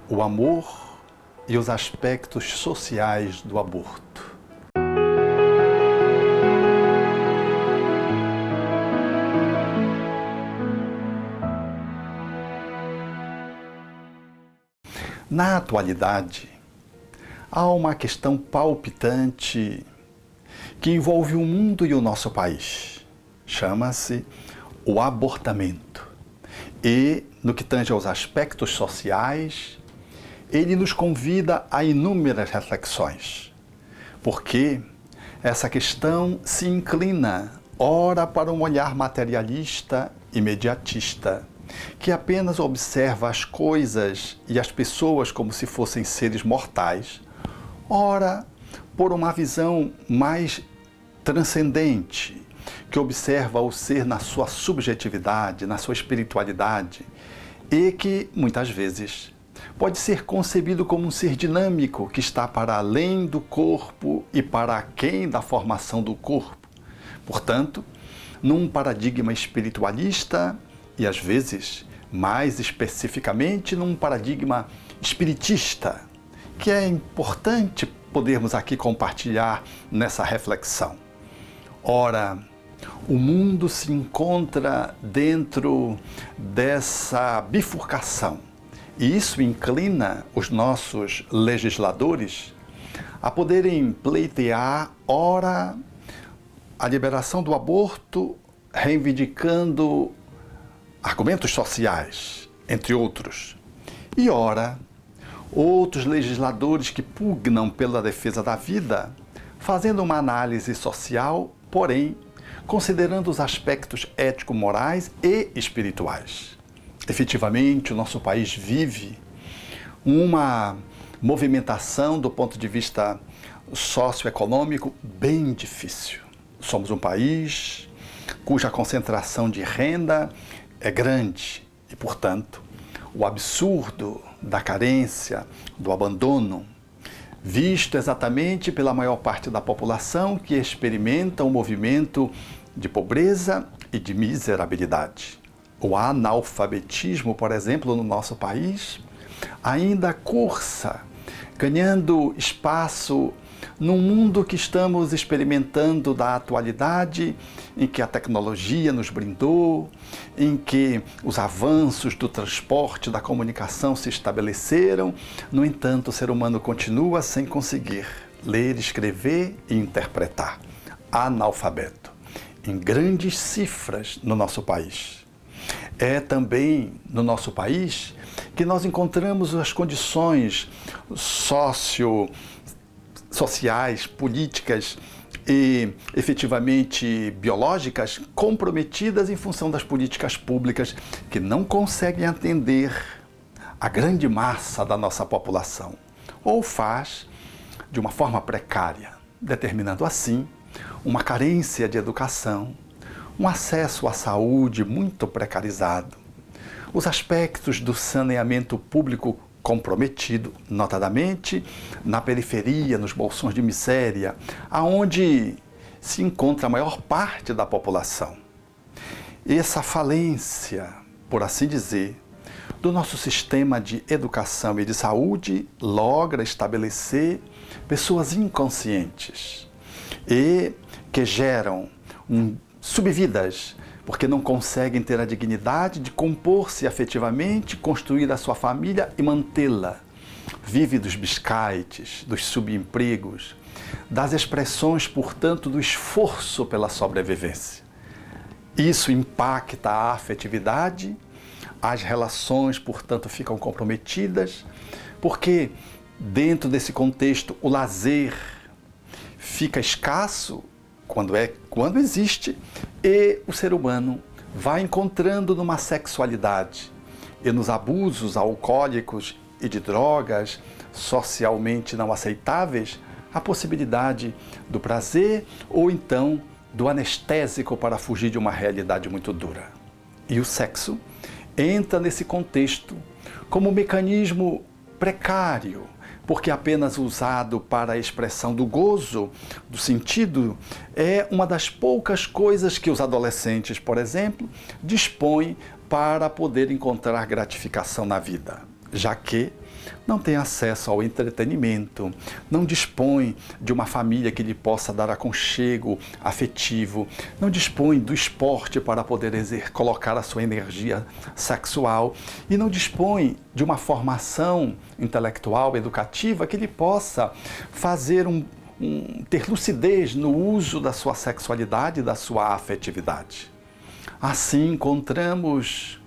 o amor e os aspectos sociais do aborto. Na atualidade, há uma questão palpitante que envolve o mundo e o nosso país. Chama-se o abortamento. E, no que tange aos aspectos sociais, ele nos convida a inúmeras reflexões, porque essa questão se inclina, ora, para um olhar materialista, imediatista, que apenas observa as coisas e as pessoas como se fossem seres mortais, ora, por uma visão mais transcendente, que observa o ser na sua subjetividade, na sua espiritualidade, e que, muitas vezes, pode ser concebido como um ser dinâmico que está para além do corpo e para aquém da formação do corpo. Portanto, num paradigma espiritualista e, às vezes, mais especificamente, num paradigma espiritista, que é importante podermos aqui compartilhar nessa reflexão. Ora, o mundo se encontra dentro dessa bifurcação, e isso inclina os nossos legisladores a poderem pleitear, ora, a liberação do aborto, reivindicando argumentos sociais, entre outros, e ora, outros legisladores que pugnam pela defesa da vida, fazendo uma análise social, porém, considerando os aspectos ético-morais e espirituais. Efetivamente, o nosso país vive uma movimentação do ponto de vista socioeconômico bem difícil. Somos um país cuja concentração de renda é grande e, portanto, o absurdo da carência, do abandono, visto exatamente pela maior parte da população que experimenta um movimento de pobreza e de miserabilidade. O analfabetismo, por exemplo, no nosso país, ainda cursa, ganhando espaço num mundo que estamos experimentando da atualidade, em que a tecnologia nos brindou, em que os avanços do transporte, da comunicação se estabeleceram. No entanto, o ser humano continua sem conseguir ler, escrever e interpretar. Analfabeto, em grandes cifras no nosso país. É também no nosso país que nós encontramos as condições sociais, políticas e efetivamente biológicas comprometidas em função das políticas públicas que não conseguem atender a grande massa da nossa população, ou faz de uma forma precária, determinando assim uma carência de educação, um acesso à saúde muito precarizado, os aspectos do saneamento público comprometido, notadamente na periferia, nos bolsões de miséria, aonde se encontra a maior parte da população. Essa falência, por assim dizer, do nosso sistema de educação e de saúde logra estabelecer pessoas inconscientes e que geram subvidas, porque não conseguem ter a dignidade de compor-se afetivamente, construir a sua família e mantê-la. Vive dos biscaites, dos subempregos, das expressões, portanto, do esforço pela sobrevivência. Isso impacta a afetividade, as relações, portanto, ficam comprometidas, porque dentro desse contexto o lazer fica escasso, quando existe, e o ser humano vai encontrando numa sexualidade e nos abusos alcoólicos e de drogas socialmente não aceitáveis a possibilidade do prazer ou então do anestésico para fugir de uma realidade muito dura. E o sexo entra nesse contexto como um mecanismo precário, porque apenas usado para a expressão do gozo, do sentido, é uma das poucas coisas que os adolescentes, por exemplo, dispõem para poder encontrar gratificação na vida, já que não tem acesso ao entretenimento, não dispõe de uma família que lhe possa dar aconchego afetivo, não dispõe do esporte para poder colocar a sua energia sexual e não dispõe de uma formação intelectual, educativa que lhe possa fazer ter lucidez no uso da sua sexualidade e da sua afetividade. Assim encontramos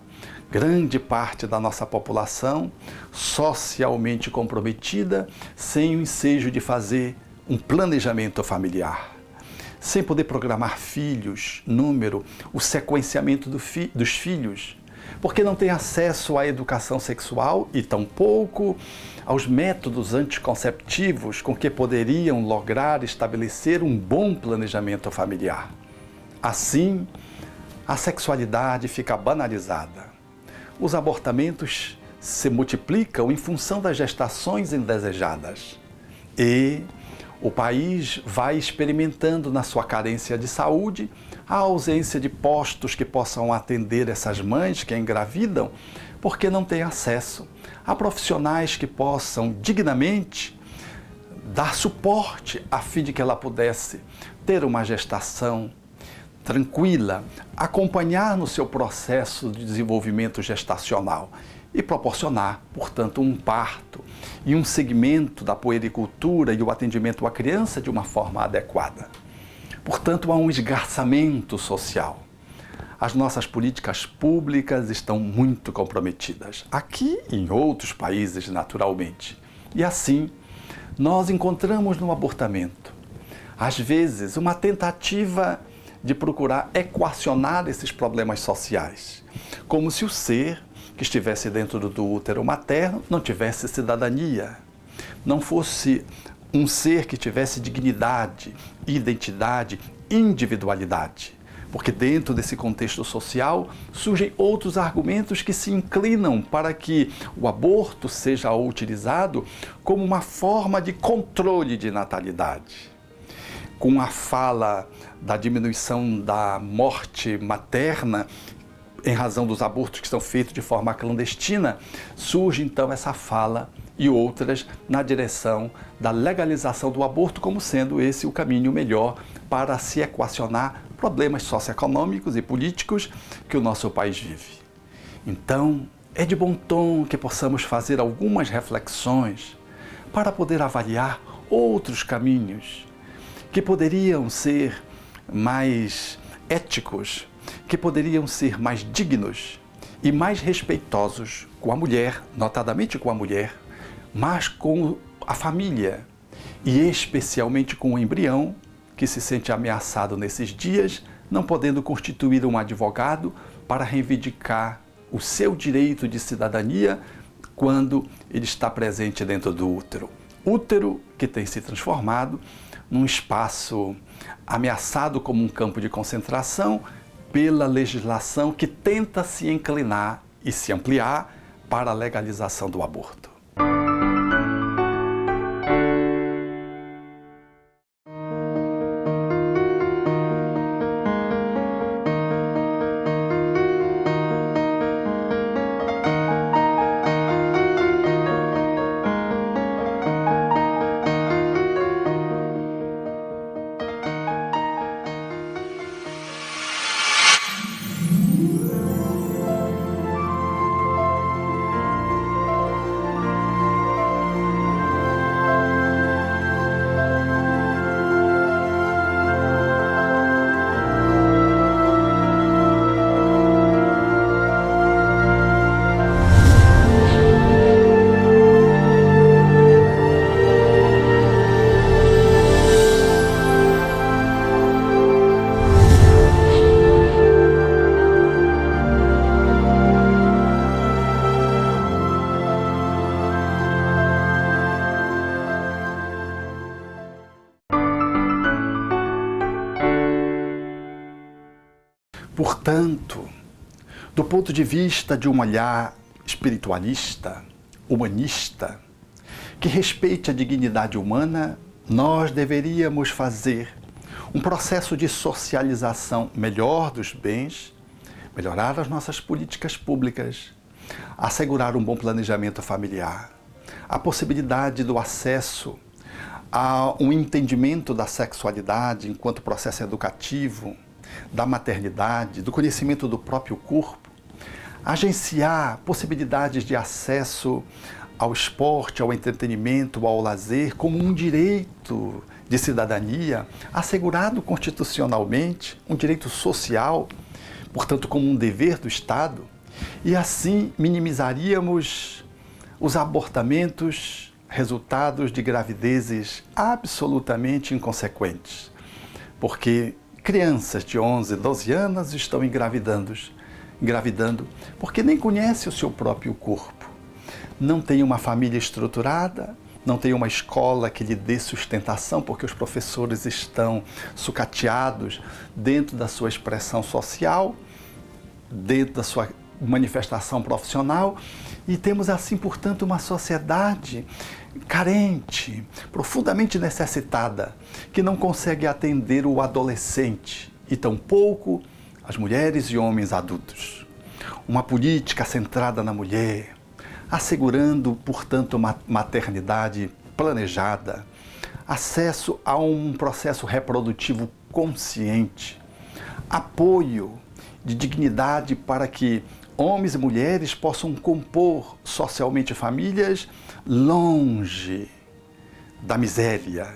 grande parte da nossa população socialmente comprometida, sem o ensejo de fazer um planejamento familiar, sem poder programar filhos, número, o sequenciamento dos filhos, porque não tem acesso à educação sexual e tampouco aos métodos anticonceptivos com que poderiam lograr estabelecer um bom planejamento familiar. Assim, a sexualidade fica banalizada. Os abortamentos se multiplicam em função das gestações indesejadas. E o país vai experimentando na sua carência de saúde a ausência de postos que possam atender essas mães que engravidam, porque não têm acesso a profissionais que possam dignamente dar suporte a fim de que ela pudesse ter uma gestação tranquila, acompanhar no seu processo de desenvolvimento gestacional e proporcionar, portanto, um parto e um segmento da puericultura e o atendimento à criança de uma forma adequada. Portanto, há um esgarçamento social. As nossas políticas públicas estão muito comprometidas, aqui e em outros países, naturalmente. E assim, nós encontramos no abortamento, às vezes, uma tentativa de procurar equacionar esses problemas sociais, como se o ser que estivesse dentro do útero materno não tivesse cidadania, não fosse um ser que tivesse dignidade, identidade, individualidade. Porque dentro desse contexto social surgem outros argumentos que se inclinam para que o aborto seja utilizado como uma forma de controle de natalidade. Com a fala da diminuição da morte materna, em razão dos abortos que são feitos de forma clandestina, surge então essa fala e outras na direção da legalização do aborto como sendo esse o caminho melhor para se equacionar problemas socioeconômicos e políticos que o nosso país vive. Então, é de bom tom que possamos fazer algumas reflexões para poder avaliar outros caminhos que poderiam ser mais éticos, que poderiam ser mais dignos e mais respeitosos com a mulher, notadamente com a mulher, mas com a família e especialmente com o embrião que se sente ameaçado nesses dias, não podendo constituir um advogado para reivindicar o seu direito de cidadania quando ele está presente dentro do útero. Útero que tem se transformado num espaço ameaçado como um campo de concentração pela legislação que tenta se inclinar e se ampliar para a legalização do aborto. Portanto, do ponto de vista de um olhar espiritualista, humanista, que respeite a dignidade humana, nós deveríamos fazer um processo de socialização melhor dos bens, melhorar as nossas políticas públicas, assegurar um bom planejamento familiar, a possibilidade do acesso a um entendimento da sexualidade enquanto processo educativo, da maternidade, do conhecimento do próprio corpo, agenciar possibilidades de acesso ao esporte, ao entretenimento, ao lazer, como um direito de cidadania assegurado constitucionalmente, um direito social, portanto, como um dever do Estado, e assim minimizaríamos os abortamentos resultados de gravidezes absolutamente inconsequentes, porque crianças de 11, 12 anos estão engravidando porque nem conhecem o seu próprio corpo, não tem uma família estruturada, não tem uma escola que lhe dê sustentação, porque os professores estão sucateados dentro da sua expressão social, dentro da sua manifestação profissional, e temos assim, portanto, uma sociedade carente, profundamente necessitada, que não consegue atender o adolescente e tampouco as mulheres e homens adultos. Uma política centrada na mulher, assegurando, portanto, uma maternidade planejada, acesso a um processo reprodutivo consciente, apoio de dignidade para que homens e mulheres possam compor socialmente famílias longe da miséria,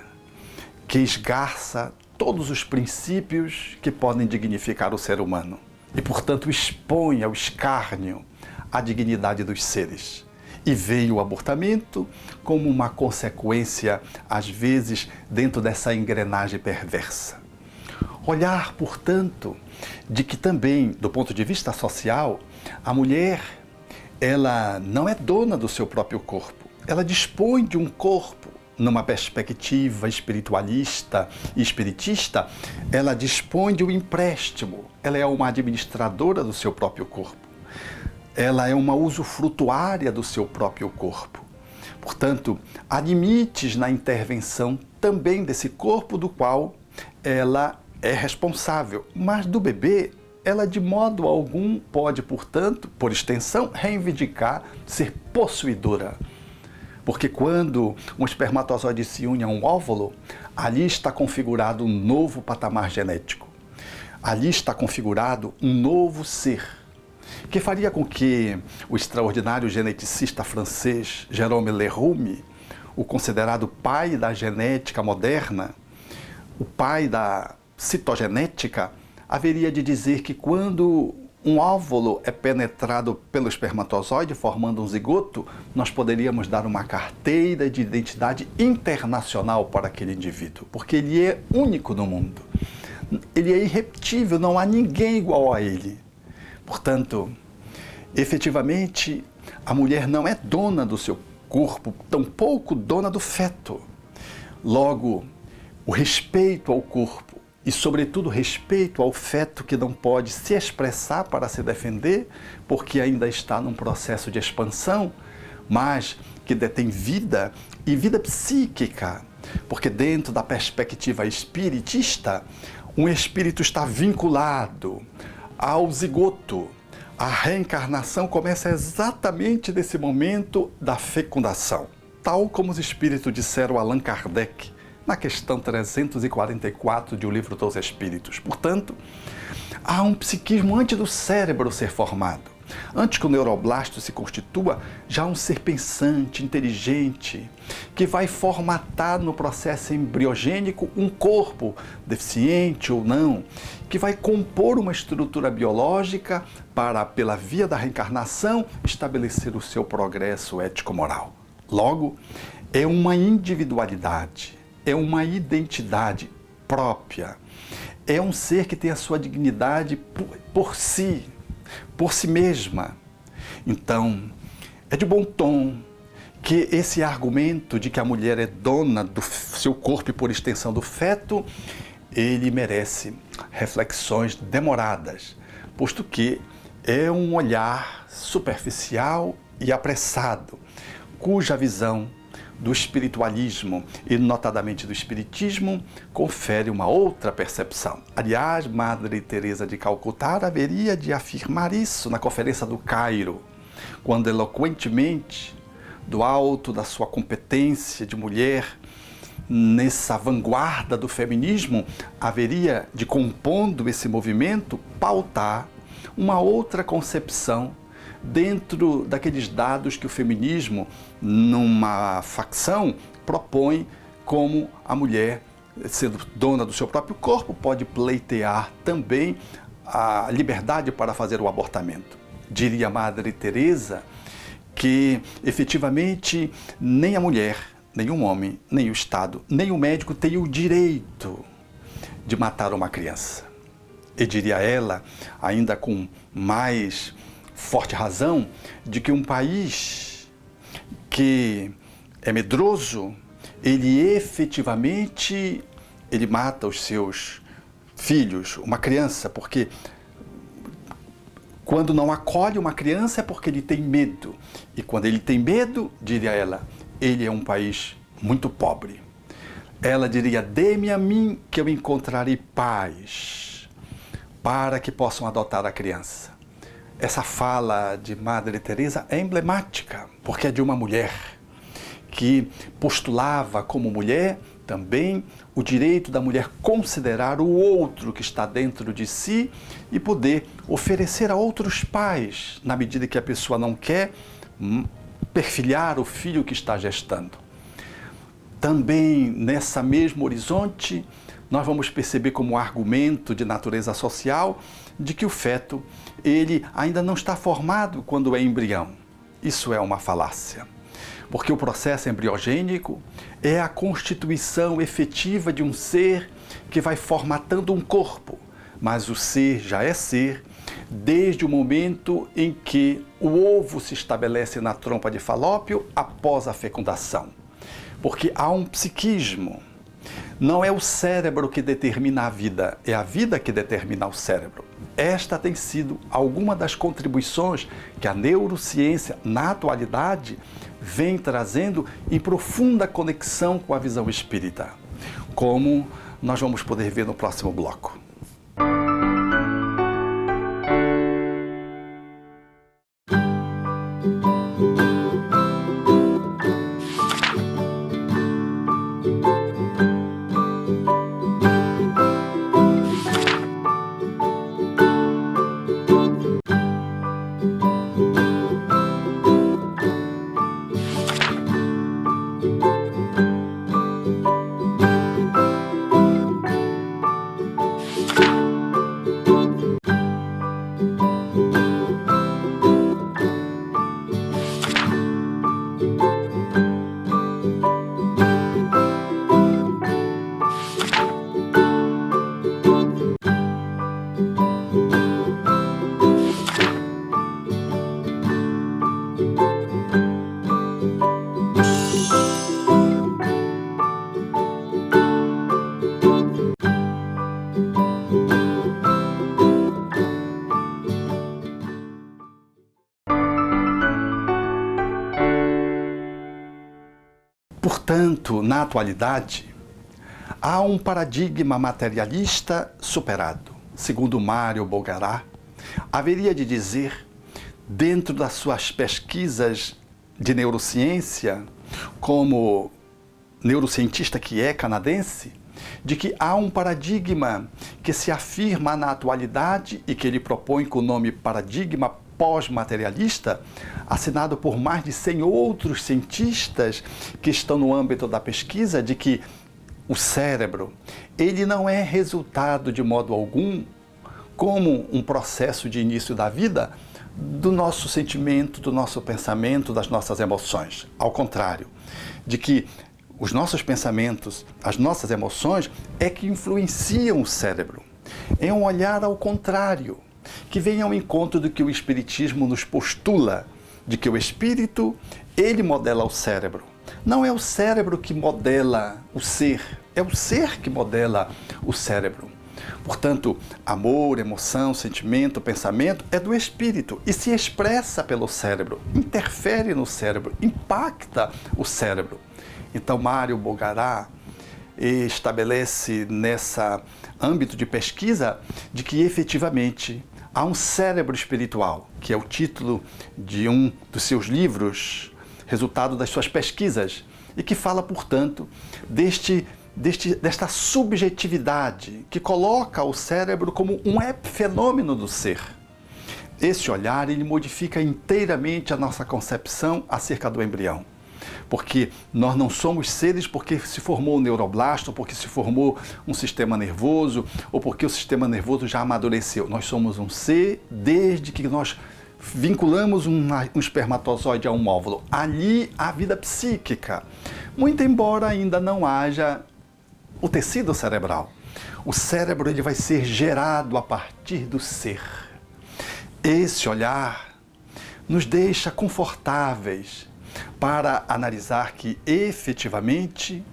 que esgarça todos os princípios que podem dignificar o ser humano e, portanto, expõe ao escárnio a dignidade dos seres. E veio o abortamento como uma consequência, às vezes, dentro dessa engrenagem perversa. Olhar, portanto, de que também, do ponto de vista social, a mulher, ela não é dona do seu próprio corpo. Ela dispõe de um corpo, numa perspectiva espiritualista e espiritista, ela dispõe de um empréstimo. Ela é uma administradora do seu próprio corpo. Ela é uma usufrutuária do seu próprio corpo. Portanto, há limites na intervenção também desse corpo do qual ela é responsável, mas do bebê, ela de modo algum pode, portanto, por extensão, reivindicar ser possuidora. Porque quando um espermatozoide se une a um óvulo, ali está configurado um novo patamar genético. Ali está configurado um novo ser, que faria com que o extraordinário geneticista francês Jérôme Leroux, o considerado pai da genética moderna, o pai da citogenética, haveria de dizer que quando um óvulo é penetrado pelo espermatozoide, formando um zigoto, nós poderíamos dar uma carteira de identidade internacional para aquele indivíduo, porque ele é único no mundo. Ele é irrepetível, não há ninguém igual a ele. Portanto, efetivamente, a mulher não é dona do seu corpo, tampouco dona do feto. Logo, o respeito ao corpo e, sobretudo, respeito ao feto que não pode se expressar para se defender, porque ainda está num processo de expansão, mas que detém vida e vida psíquica, porque dentro da perspectiva espiritista, um espírito está vinculado ao zigoto. A reencarnação começa exatamente nesse momento da fecundação, tal como os espíritos disseram a Allan Kardec, na questão 344 de O Livro dos Espíritos. Portanto, há um psiquismo antes do cérebro ser formado. Antes que o neuroblasto se constitua, já há um ser pensante, inteligente, que vai formatar no processo embriogênico um corpo, deficiente ou não, que vai compor uma estrutura biológica para, pela via da reencarnação, estabelecer o seu progresso ético-moral. Logo, é uma individualidade, é uma identidade própria, é um ser que tem a sua dignidade por si mesma. Então, é de bom tom que esse argumento de que a mulher é dona do seu corpo e por extensão do feto, ele merece reflexões demoradas, posto que é um olhar superficial e apressado, cuja visão do espiritualismo e notadamente do espiritismo confere uma outra percepção. Aliás, Madre Teresa de Calcutá haveria de afirmar isso na Conferência do Cairo, quando eloquentemente do alto da sua competência de mulher, nessa vanguarda do feminismo, haveria de, compondo esse movimento, pautar uma outra concepção dentro daqueles dados que o feminismo, numa facção, propõe como a mulher, sendo dona do seu próprio corpo, pode pleitear também a liberdade para fazer o abortamento. Diria a Madre Teresa que, efetivamente, nem a mulher, nem o homem, nem o Estado, nem o médico tem o direito de matar uma criança. E diria ela, ainda com mais forte razão, de que um país que é medroso, ele efetivamente mata os seus filhos, uma criança, porque quando não acolhe uma criança é porque ele tem medo. E quando ele tem medo, diria ela, ele é um país muito pobre. Ela diria, dê-me a mim que eu encontrarei paz para que possam adotar a criança. Essa fala de Madre Teresa é emblemática, porque é de uma mulher que postulava como mulher também o direito da mulher considerar o outro que está dentro de si e poder oferecer a outros pais, na medida que a pessoa não quer perfilhar o filho que está gestando. Também nessa mesmo horizonte, nós vamos perceber como argumento de natureza social de que o feto, ele ainda não está formado quando é embrião. Isso é uma falácia, porque o processo embriogênico é a constituição efetiva de um ser que vai formatando um corpo, mas o ser já é ser desde o momento em que o ovo se estabelece na trompa de Falópio após a fecundação. Porque há um psiquismo. Não é o cérebro que determina a vida, é a vida que determina o cérebro. Esta tem sido alguma das contribuições que a neurociência, na atualidade, vem trazendo em profunda conexão com a visão espírita, como nós vamos poder ver no próximo bloco. Portanto, na atualidade, há um paradigma materialista superado. Segundo Mário Bulgará, haveria de dizer, dentro das suas pesquisas de neurociência, como neurocientista que é canadense, de que há um paradigma que se afirma na atualidade e que ele propõe com o nome paradigma pós-materialista, assinado por mais de 100 outros cientistas que estão no âmbito da pesquisa, de que o cérebro, ele não é resultado de modo algum, como um processo de início da vida, do nosso sentimento, do nosso pensamento, das nossas emoções. Ao contrário, de que os nossos pensamentos, as nossas emoções é que influenciam o cérebro. É um olhar ao contrário, que vem ao encontro do que o Espiritismo nos postula, de que o espírito, ele modela o cérebro. Não é o cérebro que modela o ser, é o ser que modela o cérebro. Portanto, amor, emoção, sentimento, pensamento é do espírito e se expressa pelo cérebro, interfere no cérebro, impacta o cérebro. Então, Mário Bulgará estabelece nessa âmbito de pesquisa de que efetivamente há um cérebro espiritual, que é o título de um dos seus livros, resultado das suas pesquisas, e que fala, portanto, desta subjetividade que coloca o cérebro como um epifenômeno do ser. Esse olhar, ele modifica inteiramente a nossa concepção acerca do embrião. Porque nós não somos seres porque se formou um neuroblasto, ou porque se formou um sistema nervoso, ou porque o sistema nervoso já amadureceu. Nós somos um ser desde que nós vinculamos um espermatozoide a um óvulo. Ali há vida psíquica, muito embora ainda não haja o tecido cerebral. O cérebro, ele vai ser gerado a partir do ser. Esse olhar nos deixa confortáveis para analisar que, efetivamente,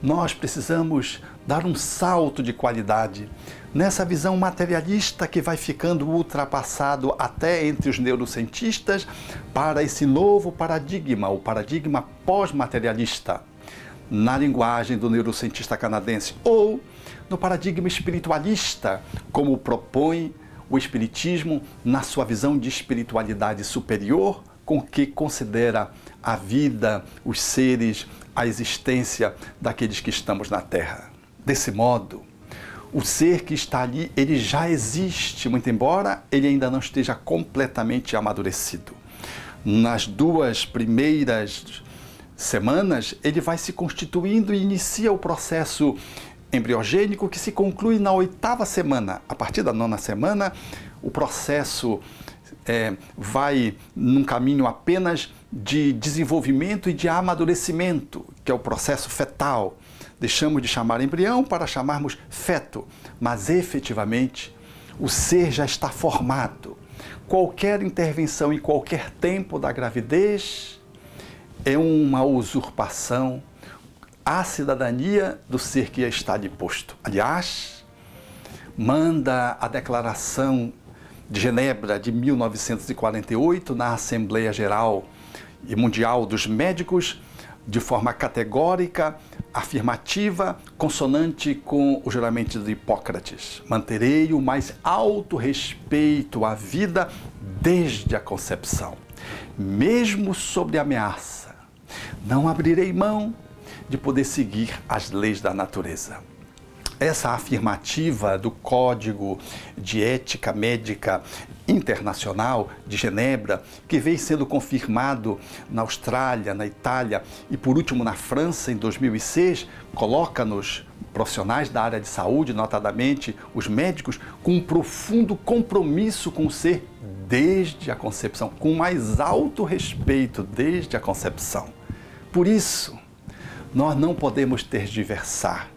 nós precisamos dar um salto de qualidade nessa visão materialista que vai ficando ultrapassado até entre os neurocientistas para esse novo paradigma, o paradigma pós-materialista, na linguagem do neurocientista canadense, ou no paradigma espiritualista, como propõe o Espiritismo na sua visão de espiritualidade superior, com que considera a vida, os seres, a existência daqueles que estamos na Terra. Desse modo, o ser que está ali, ele já existe, muito embora ele ainda não esteja completamente amadurecido. Nas 2 primeiras semanas, ele vai se constituindo e inicia o processo embriogênico que se conclui na 8ª semana. A partir da 9ª semana, o processo vai num caminho apenas de desenvolvimento e de amadurecimento, que é o processo fetal. Deixamos de chamar embrião para chamarmos feto, mas efetivamente o ser já está formado. Qualquer intervenção em qualquer tempo da gravidez é uma usurpação à cidadania do ser que está ali posto. Aliás, manda a Declaração de Genebra de 1948 na Assembleia Geral e Mundial dos Médicos, de forma categórica, afirmativa, consonante com o juramento de Hipócrates. Manterei o mais alto respeito à vida desde a concepção, mesmo sob ameaça. Não abrirei mão de poder seguir as leis da natureza. Essa afirmativa do Código de Ética Médica Internacional de Genebra, que vem sendo confirmado na Austrália, na Itália e, por último, na França, em 2006, coloca-nos, profissionais da área de saúde, notadamente os médicos, com um profundo compromisso com o ser desde a concepção, com o mais alto respeito desde a concepção. Por isso, nós não podemos tergiversar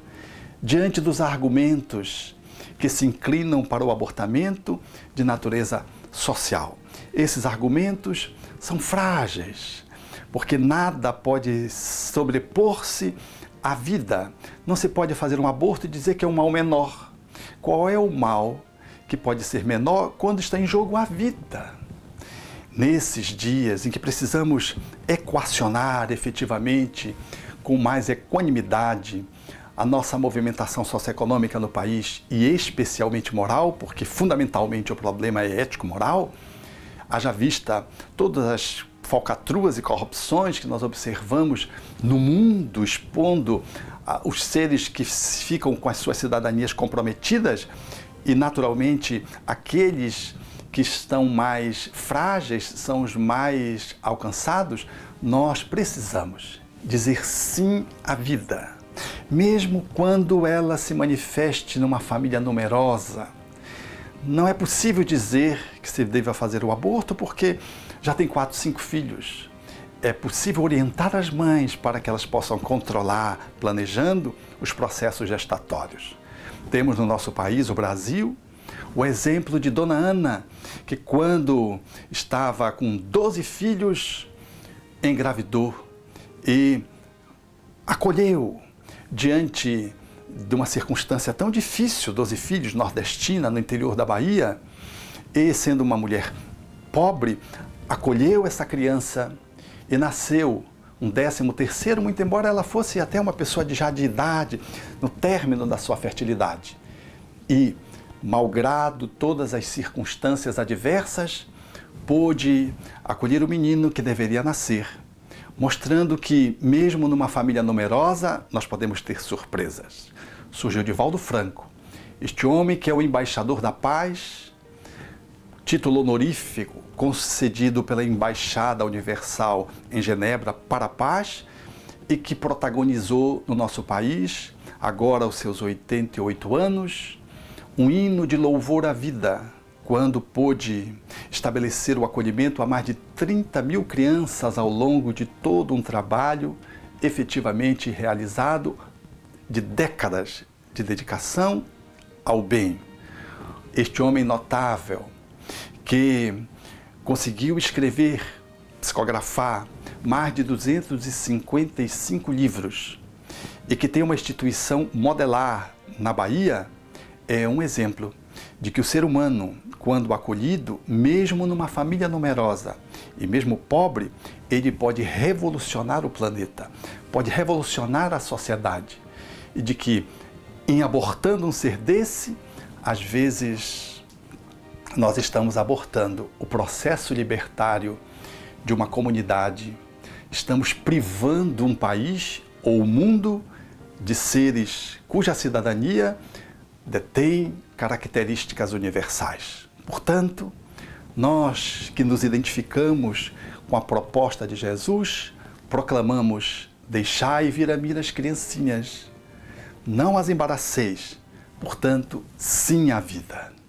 diante dos argumentos que se inclinam para o abortamento de natureza social. Esses argumentos são frágeis, porque nada pode sobrepor-se à vida. Não se pode fazer um aborto e dizer que é um mal menor. Qual é o mal que pode ser menor quando está em jogo a vida? Nesses dias em que precisamos equacionar efetivamente com mais equanimidade a nossa movimentação socioeconômica no país e especialmente moral, porque fundamentalmente o problema é ético-moral, haja vista todas as falcatruas e corrupções que nós observamos no mundo, expondo os seres que ficam com as suas cidadanias comprometidas e, naturalmente, aqueles que estão mais frágeis são os mais alcançados. Nós precisamos dizer sim à vida, mesmo quando ela se manifeste numa família numerosa. Não é possível dizer que se deva fazer o aborto porque já tem 4, 5 filhos. É possível orientar as mães para que elas possam controlar, planejando os processos gestatórios. Temos no nosso país, o Brasil, o exemplo de Dona Ana, que quando estava com 12 filhos, engravidou e acolheu diante de uma circunstância tão difícil, 12 filhos, nordestina, no interior da Bahia, e sendo uma mulher pobre, acolheu essa criança e nasceu um 13º, muito embora ela fosse até uma pessoa já de idade, no término da sua fertilidade. E, malgrado todas as circunstâncias adversas, pôde acolher o menino que deveria nascer. mostrando que, mesmo numa família numerosa, nós podemos ter surpresas. Surgiu Divaldo Franco, este homem que é o embaixador da paz, título honorífico concedido pela Embaixada Universal em Genebra para a paz e que protagonizou no nosso país, agora aos seus 88 anos, um hino de louvor à vida, quando pôde estabelecer o acolhimento a mais de 30 mil crianças ao longo de todo um trabalho efetivamente realizado de décadas de dedicação ao bem. Este homem notável que conseguiu escrever, psicografar mais de 255 livros e que tem uma instituição modelar na Bahia, é um exemplo de que o ser humano, quando acolhido, mesmo numa família numerosa e mesmo pobre, ele pode revolucionar o planeta, pode revolucionar a sociedade. E de que, em abortando um ser desse, às vezes nós estamos abortando o processo libertário de uma comunidade, estamos privando um país ou o mundo de seres cuja cidadania detém características universais. Portanto, nós que nos identificamos com a proposta de Jesus, proclamamos: deixai vir a mim as criancinhas, não as embaraceis, portanto, sim à vida.